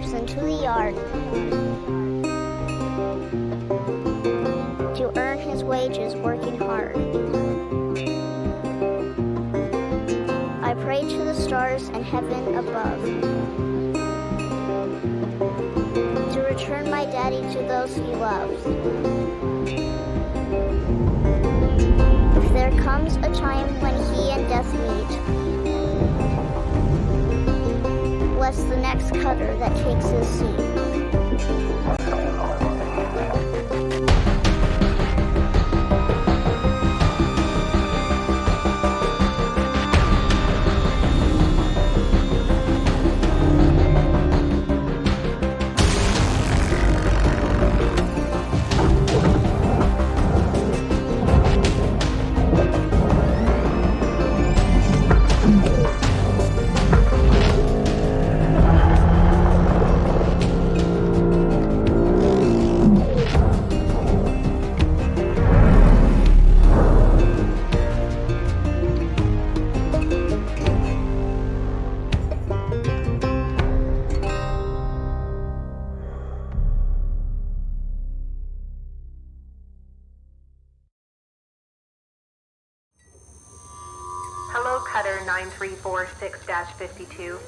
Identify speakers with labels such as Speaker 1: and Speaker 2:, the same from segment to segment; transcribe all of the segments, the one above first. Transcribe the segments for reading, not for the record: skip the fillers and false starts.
Speaker 1: steps into the yard to earn his wages working hard. I pray to the stars and heaven above to return my daddy to those he loves. If there comes a time when he and death meet, bless the next cutter that takes his seat.
Speaker 2: Hello, Cutter 9346-52.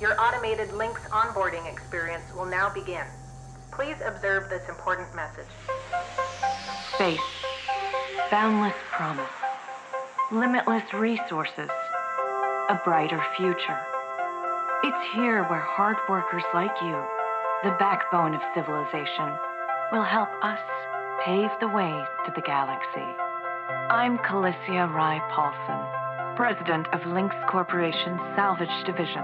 Speaker 2: Your automated Lynx onboarding experience will now begin. Please observe this important message.
Speaker 3: Space. Boundless promise. Limitless resources. A brighter future. It's here where hard workers like you, the backbone of civilization, will help us pave the way to the galaxy. I'm Calicia Rye Paulson, president of Lynx Corporation's Salvage Division.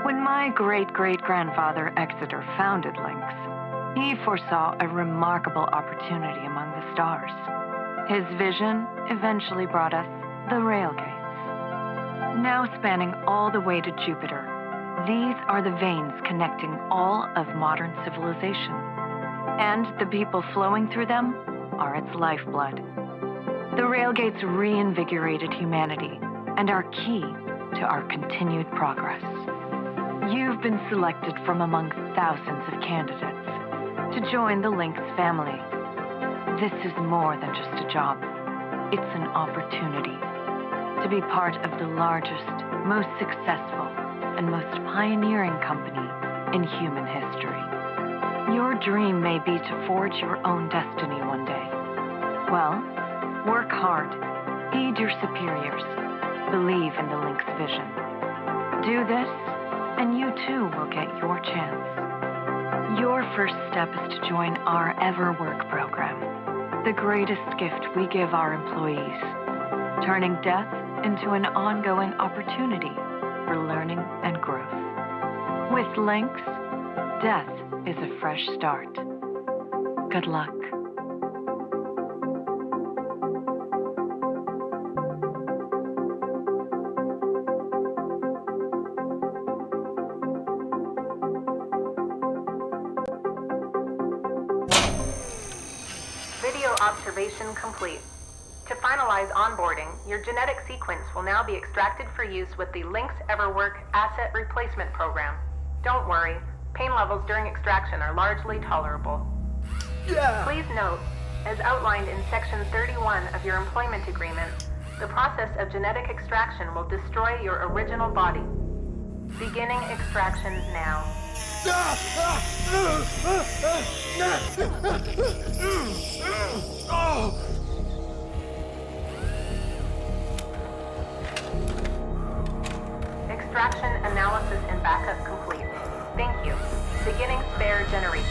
Speaker 3: When my great-great-grandfather Exeter founded Lynx, he foresaw a remarkable opportunity among the stars. His vision eventually brought us the railgates. Now spanning all the way to Jupiter, these are the veins connecting all of modern civilization. And the people flowing through them are its lifeblood. The railgates reinvigorated humanity and are key to our continued progress. You've been selected from among thousands of candidates to join the Lynx family. This is more than just a job. It's an opportunity to be part of the largest, most successful, and most pioneering company in human history. Your dream may be to forge your own destiny one day. Well, work hard, heed your superiors, believe in the Lynx vision. Do this, and you too will get your chance. Your first step is to join our Ever Work program, the greatest gift we give our employees, turning death into an ongoing opportunity for learning and growth. With Lynx, death is a fresh start. Good luck.
Speaker 2: Video observation complete. To finalize onboarding, your genetic sequence will now be extracted for use with the Lynx EverWork Asset Replacement Program. Don't worry, pain levels during extraction are largely tolerable.
Speaker 4: Yeah.
Speaker 2: Please note, as outlined in Section 31 of your employment agreement, the process of genetic extraction will destroy your original body. Beginning extraction now. Extraction analysis and backup complete. Thank you. Beginning spare generation.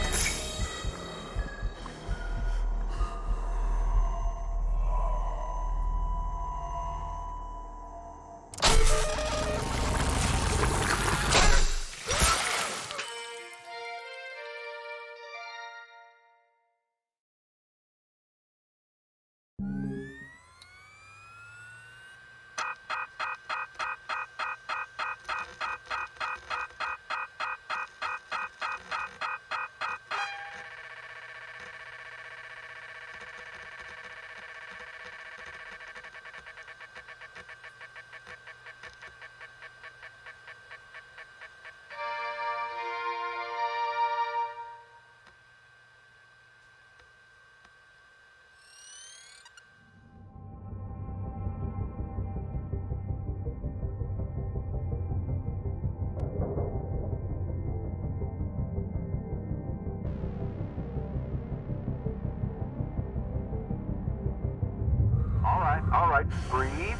Speaker 4: right, breathe,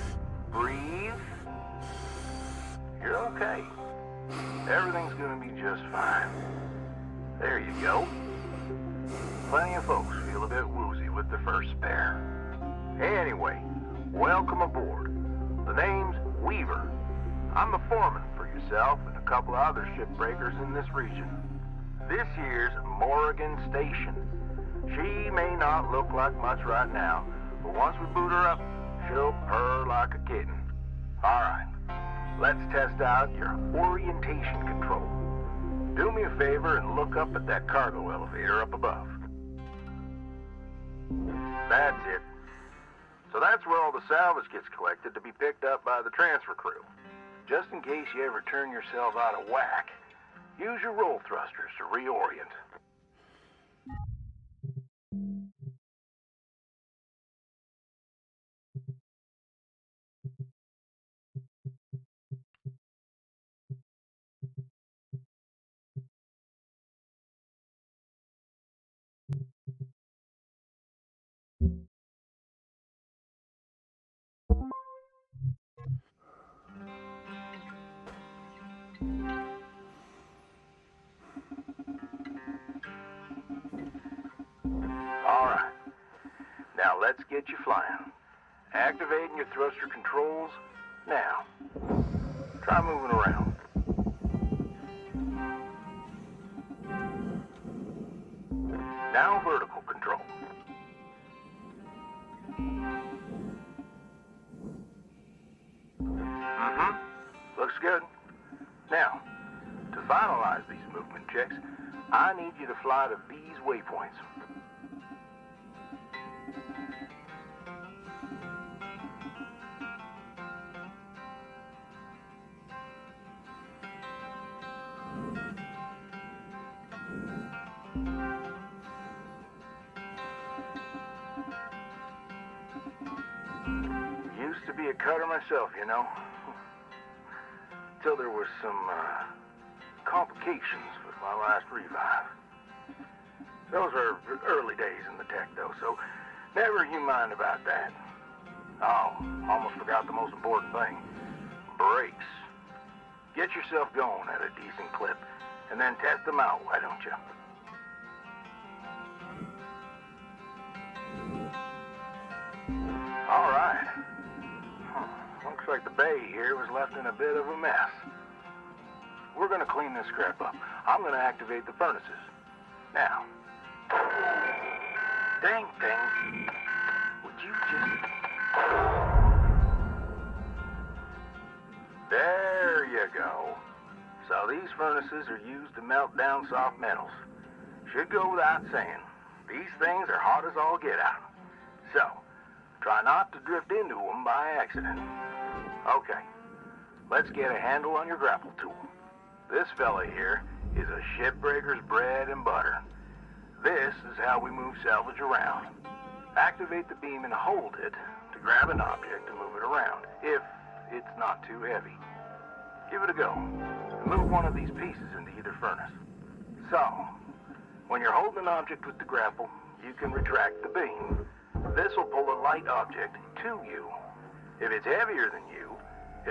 Speaker 4: breathe. You're okay. Everything's gonna be just fine. There you go. Plenty of folks feel a bit woozy with the first spare. Anyway, welcome aboard. The name's Weaver. I'm the foreman for yourself and a couple of other shipbreakers in this region. This here's Morrigan Station. She may not look like much right now, but once we boot her up, she'll purr like a kitten. All right, let's test out your orientation control. Do me a favor and look up at that cargo elevator up above. That's it. So that's where all the salvage gets collected to be picked up by the transfer crew. Just in case you ever turn yourself out of whack, use your roll thrusters to reorient. All right. Now let's get you flying. Activating your thruster controls now. Try moving around. Now vertical control. Looks good. Now, to finalize these movement checks, I need you to fly to these waypoints. Used to be a cutter myself, you know. Till there was some complications with my last revive. Those were early days in the tech, though, so never you mind about that. Oh, almost forgot the most important thing. Brakes. Get yourself going at a decent clip, and then test them out, why don't you? All right. Looks like the bay here was left in a bit of a mess. We're gonna clean this crap up. I'm gonna activate the furnaces. Now. Dang thing. Would you just... There you go. So these furnaces are used to melt down soft metals. Should go without saying. These things are hot as all get out. So, try not to drift into them by accident. Okay, let's get a handle on your grapple tool. This fella here is a shipbreaker's bread and butter. This is how we move salvage around. Activate the beam and hold it to grab an object and move it around, if it's not too heavy. Give it a go, and move one of these pieces into either furnace. So, when you're holding an object with the grapple, you can retract the beam. This will pull a light object to you. If it's heavier than you,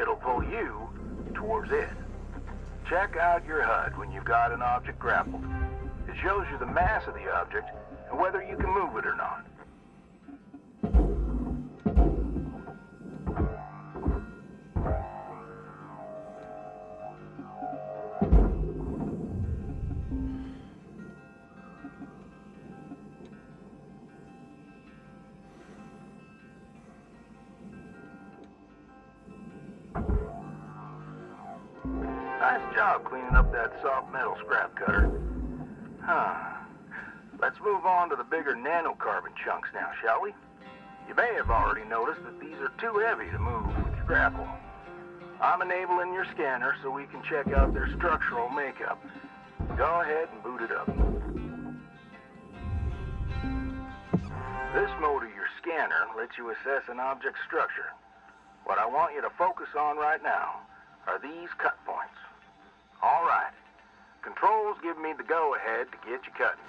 Speaker 4: it'll pull you towards it. Check out your HUD when you've got an object grappled. It shows you the mass of the object and whether you can move it or not. Nice job cleaning up that soft metal scrap cutter. Let's move on to the bigger nanocarbon chunks now, shall we? You may have already noticed that these are too heavy to move with your grapple. I'm enabling your scanner so we can check out their structural makeup. Go ahead and boot it up. This mode of your scanner lets you assess an object's structure. What I want you to focus on right now are these cut points. All right. Controls give me the go-ahead to get you cutting.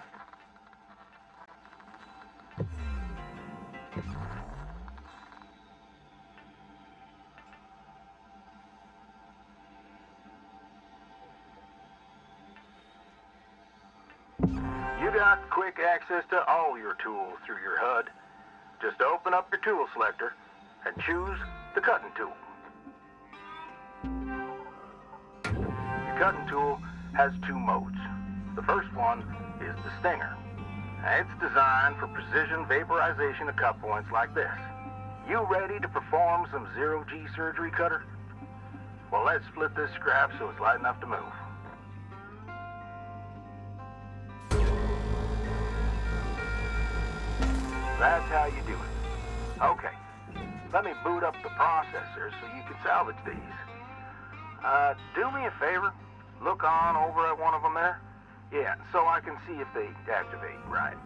Speaker 4: You got quick access to all your tools through your HUD. Just open up your tool selector and choose the cutting tool. Your cutting tool has two modes. The first one is the Stinger. It's designed for precision vaporization of cut points like this. You ready to perform some zero-G surgery, Cutter? Well, let's split this scrap so it's light enough to move. That's how you do it. Okay, let me boot up the processor so you can salvage these. Do me a favor, look on over at one of them there. Yeah, so I can see if they activate right.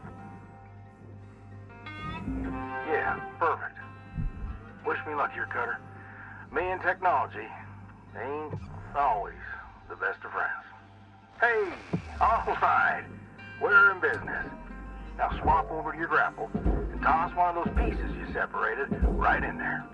Speaker 4: Yeah, perfect. Wish me luck here, Cutter. Me and technology ain't always the best of friends. Hey, all right, we're in business. Now swap over to your grapple and toss one of those pieces you separated right in there.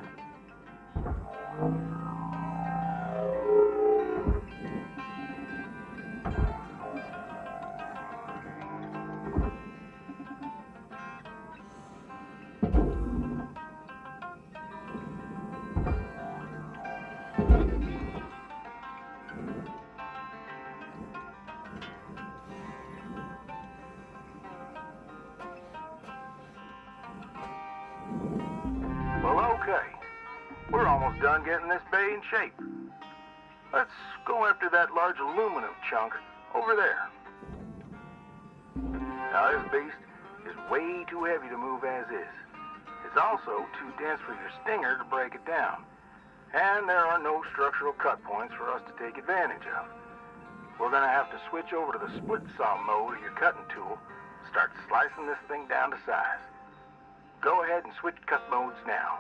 Speaker 4: Well, okay. We're almost done getting this bay in shape. Let's go after that large aluminum chunk over there. Now, this beast is way too heavy to move as is. It's also too dense for your stinger to break it down. And there are no structural cut points for us to take advantage of. We're gonna have to switch over to the split saw mode of your cutting tool, start slicing this thing down to size. Go ahead and switch cut modes now.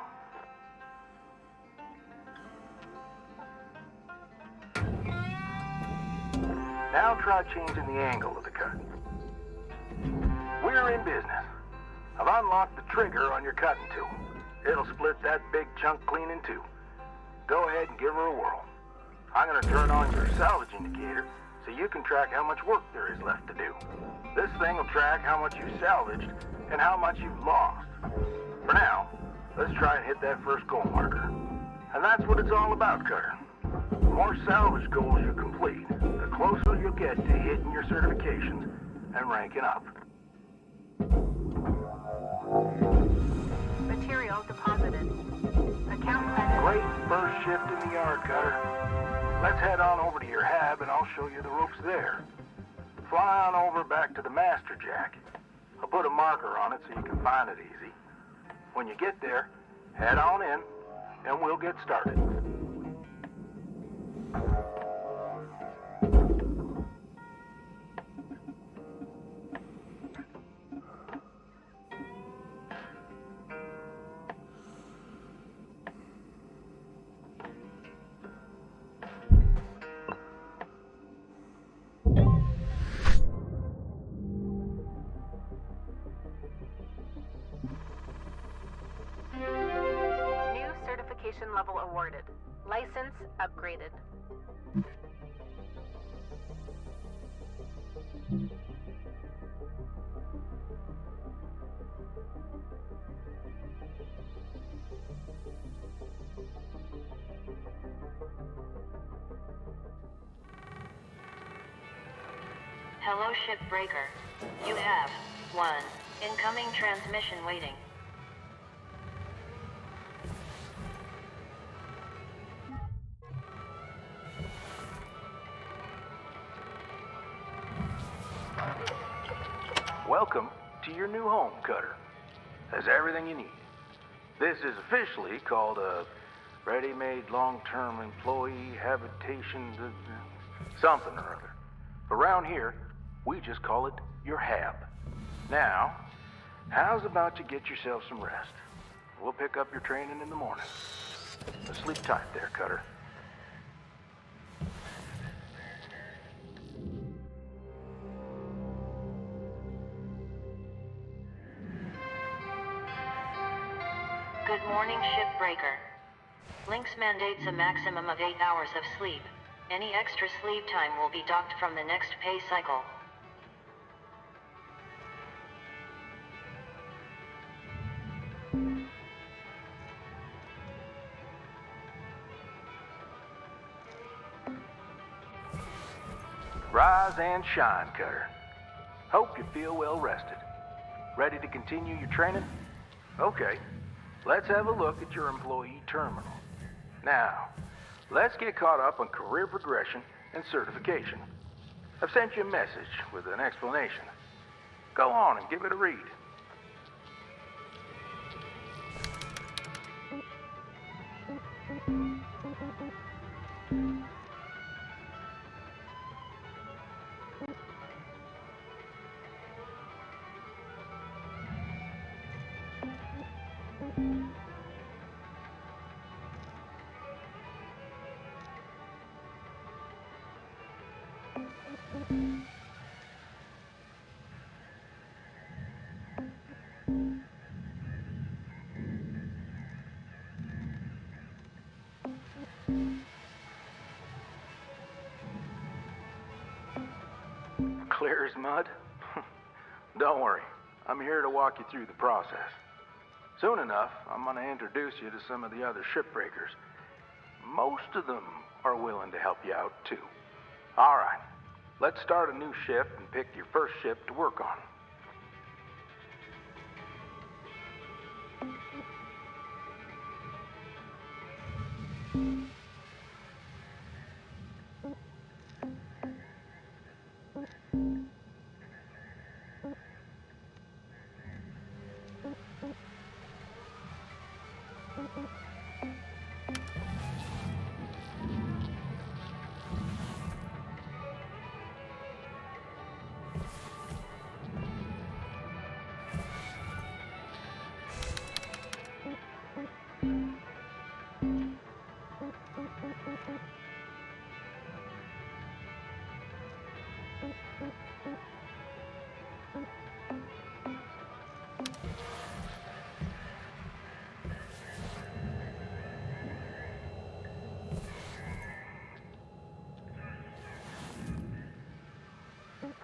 Speaker 4: Now try changing the angle of the cut. We're in business. I've unlocked the trigger on your cutting tool. It'll split that big chunk clean in two. Go ahead and give her a whirl. I'm gonna turn on your salvage indicator so you can track how much work there is left to do. This thing will track how much you salvaged and how much you've lost. For now, let's try and hit that first goal marker. And that's what it's all about, Cutter. The more salvage goals you complete, the closer you'll get to hitting your certifications and ranking up.
Speaker 2: Material deposited. Account credit.
Speaker 4: Great first shift in the yard, Cutter. Let's head on over to your hab and I'll show you the ropes there. Fly on over back to the master jack. I'll put a marker on it so you can find it easy. When you get there, head on in and we'll get started.
Speaker 2: New certification level awarded. License upgraded.
Speaker 3: Hello, Shipbreaker. You have one incoming transmission waiting.
Speaker 4: Welcome to your new home, Cutter. Has everything you need. This is officially called a ready-made long-term employee habitation something or other. Around here, we just call it your hab. Now, how's about you get yourself some rest? We'll pick up your training in the morning. Now sleep tight there, Cutter.
Speaker 3: Good morning, Shipbreaker. Lynx mandates a maximum of 8 hours of sleep. Any extra sleep time will be docked from the next pay cycle.
Speaker 5: Rise and shine, Cutter. Hope you feel well rested. Ready to continue your training? Okay, let's have a look at your employee terminal. Now, let's get caught up on career progression and certification. I've sent you a message with an explanation. Go on and give it a read. Clear as mud? Don't worry, I'm here to walk you through the process. Soon enough, I'm going to introduce you to some of the other shipbreakers. Most of them are willing to help you out, too. All right, let's start a new shift and pick your first ship to work on.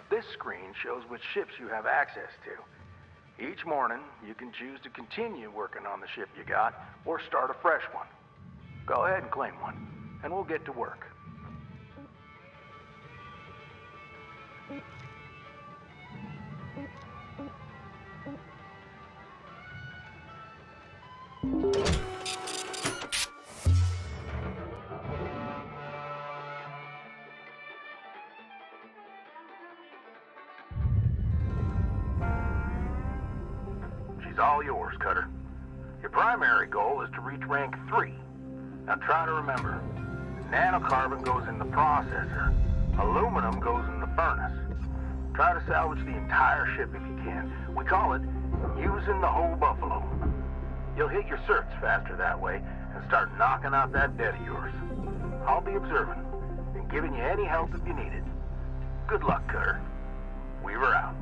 Speaker 5: This screen shows which ships you have access to. Each morning, you can choose to continue working on the ship you got, or start a fresh one. Go ahead and claim one, and we'll get to work.
Speaker 4: She's all yours, Cutter. Your primary goal is to reach rank 3. Now try to remember, nanocarbon goes in the processor, aluminum goes in the furnace. Try to salvage the entire ship if you can. We call it using the whole buffalo. You'll hit your certs faster that way and start knocking out that debt of yours. I'll be observing and giving you any help if you need it. Good luck, Cutter. Weaver out.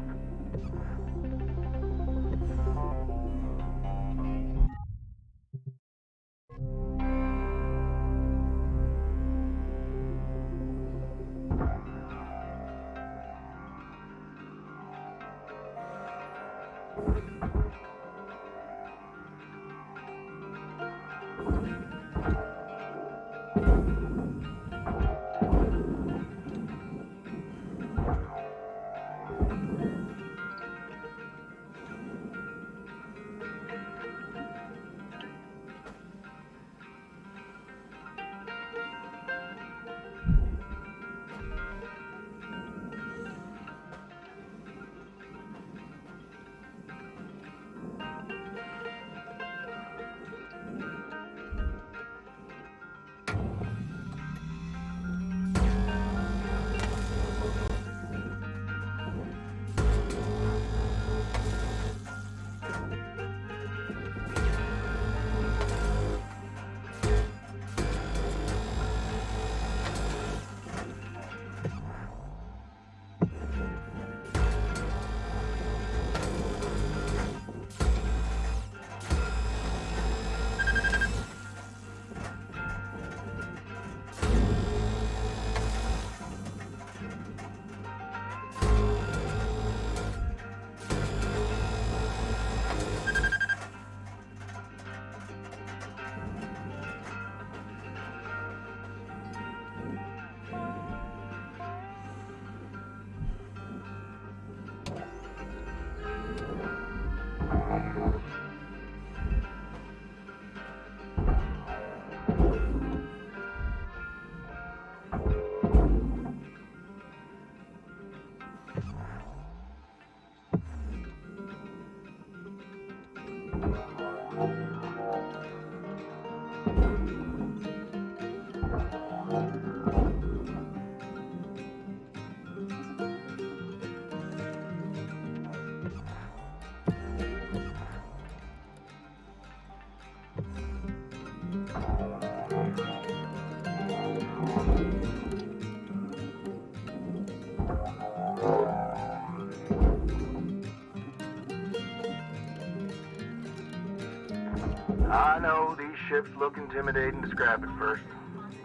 Speaker 4: I know these ships look intimidating to scrap at first,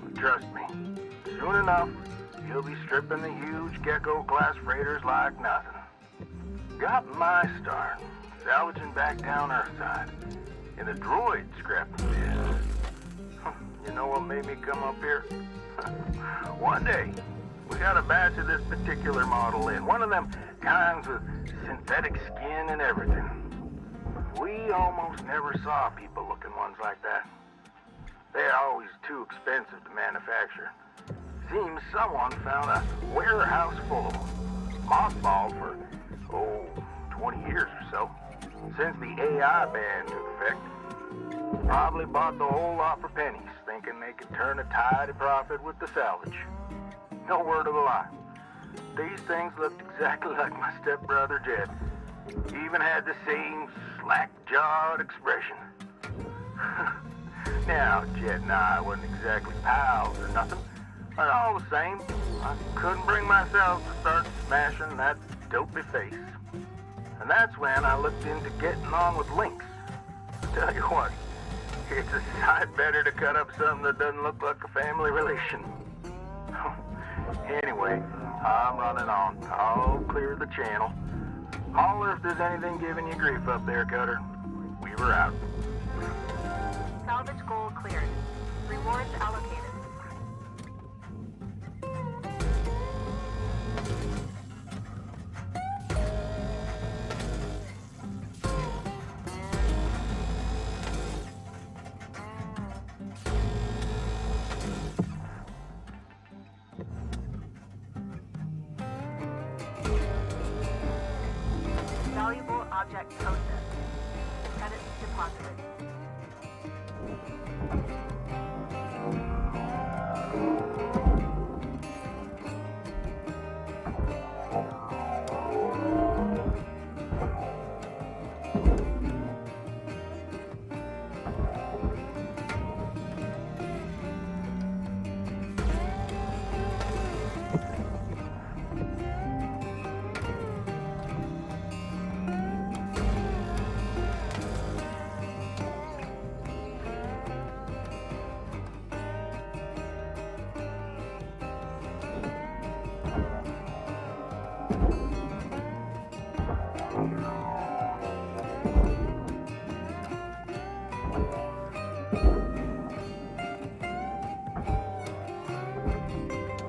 Speaker 4: but trust me, soon enough, you'll be stripping the huge Gecko-class freighters like nothing. Got my start, salvaging back down Earthside, in the droid scrapping business. You know what made me come up here? One day, we got a batch of this particular model in, one of them kinds with synthetic skin and everything. We almost never saw people looking ones like that. They're always too expensive to manufacture. Seems someone found a warehouse full of them, mothballed for, 20 years or so, since the AI ban took effect. Probably bought the whole lot for pennies, thinking they could turn a tidy profit with the salvage. No word of a lie. These things looked exactly like my stepbrother Jed. Even had the same slack-jawed expression. Now, Jed and I wasn't exactly pals or nothing, but all the same, I couldn't bring myself to start smashing that dopey face. And that's when I looked into getting on with Lynx. Tell you what, it's a sight better to cut up something that doesn't look like a family relation. Anyway, I'm running on. I'll clear the channel. Holler if there's anything giving you grief up there, Cutter. We were out.
Speaker 2: Salvage goal cleared. Rewards allocated. Valuable object processed. Credits deposited.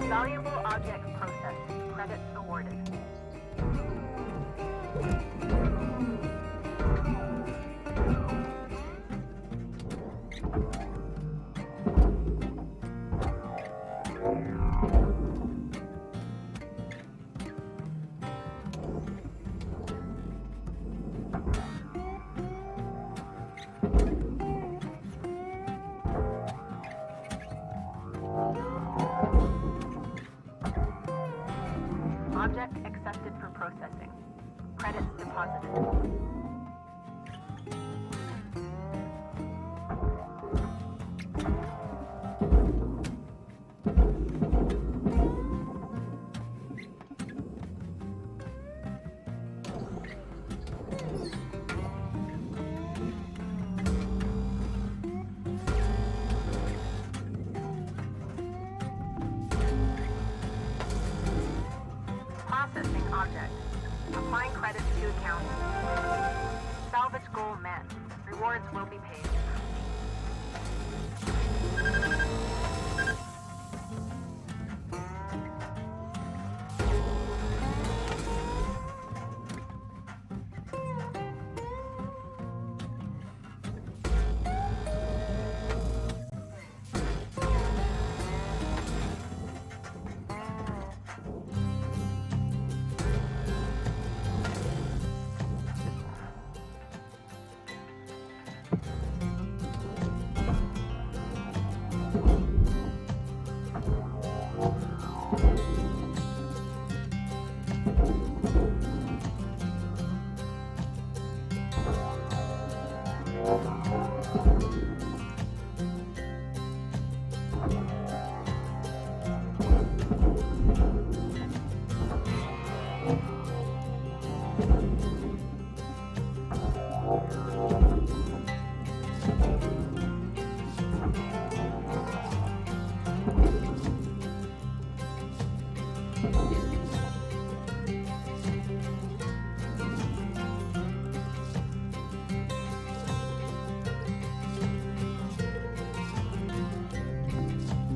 Speaker 2: Valuable objects processed. Credits awarded. Object accepted for processing. Credits deposited. Processing object. Applying credits to account. Salvage goal met. Rewards will be paid.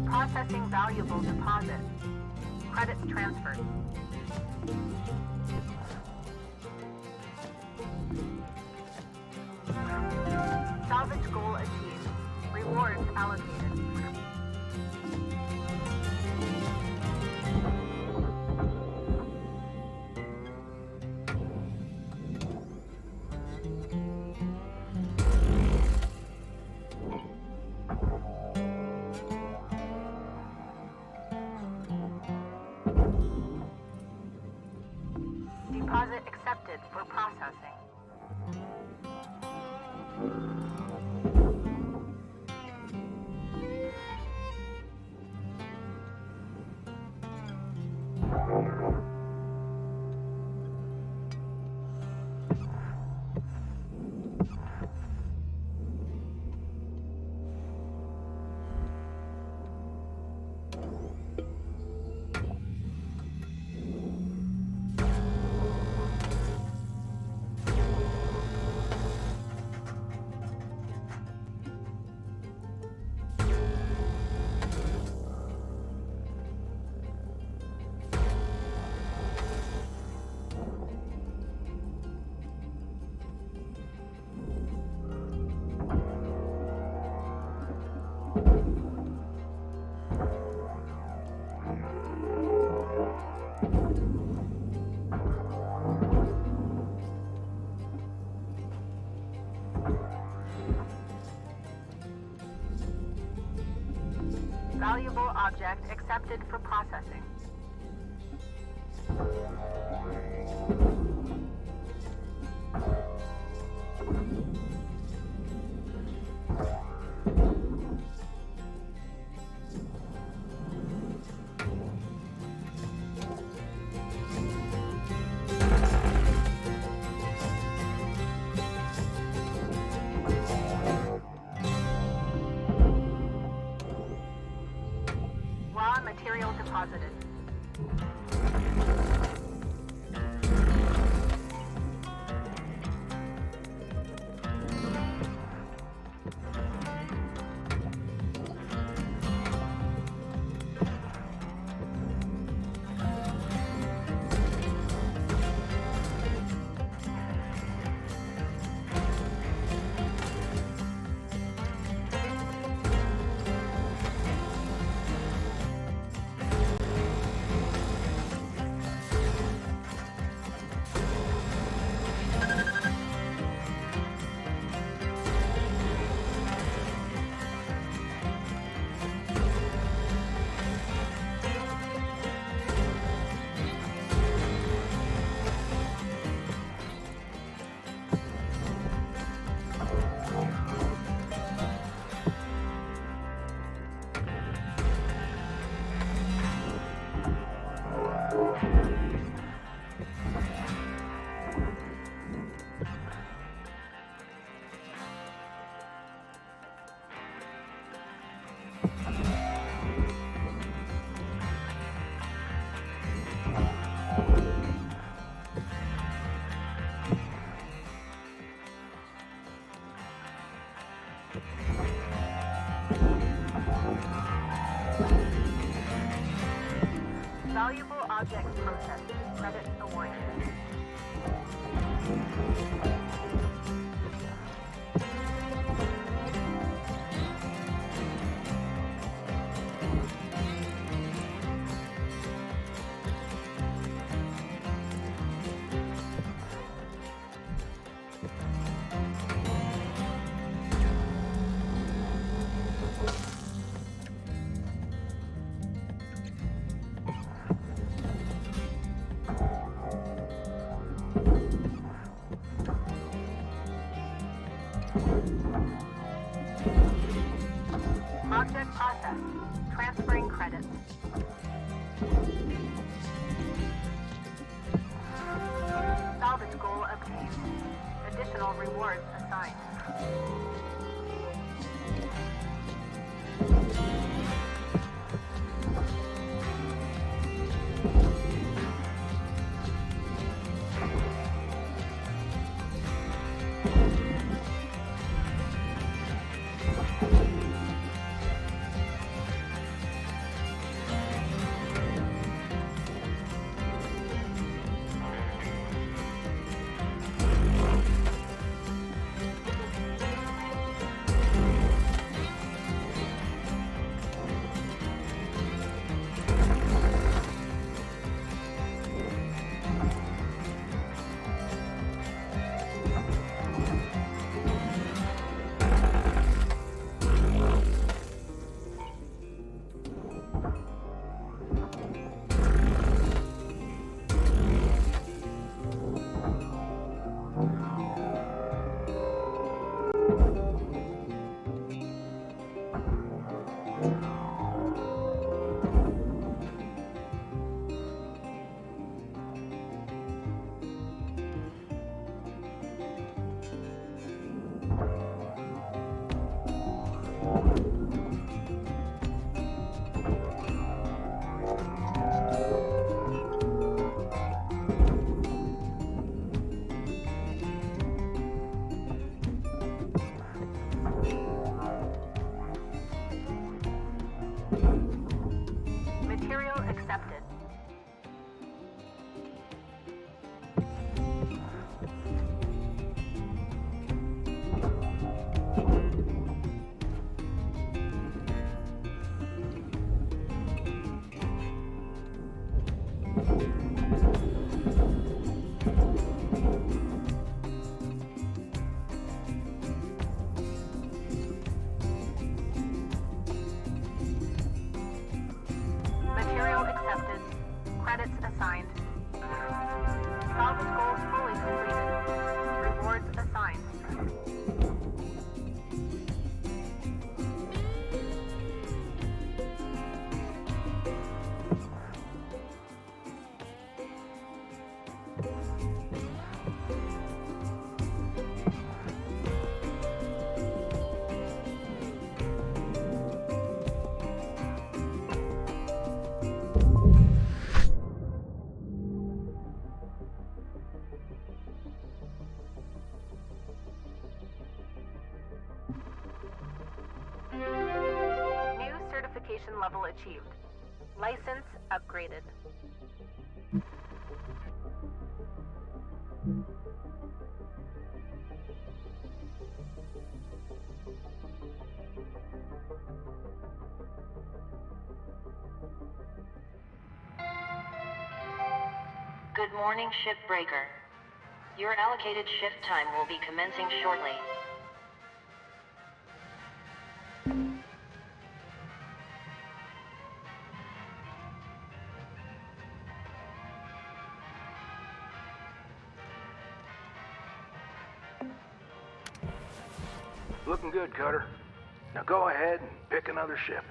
Speaker 2: Processing valuable deposit. Credits transferred. Salvage goal achieved. Rewards allocated. Deposit accepted for processing. Valuable object accepted for processing. Raw material deposited. Valuable objects processed. Credits awarded. Object processed. Transferring credits. Salvage goal obtained. Additional rewards assigned. level achieved. License upgraded.
Speaker 6: Good morning, Shipbreaker. Your allocated shift time will be commencing shortly.
Speaker 5: Looking good, Cutter. Now go ahead and pick another ship.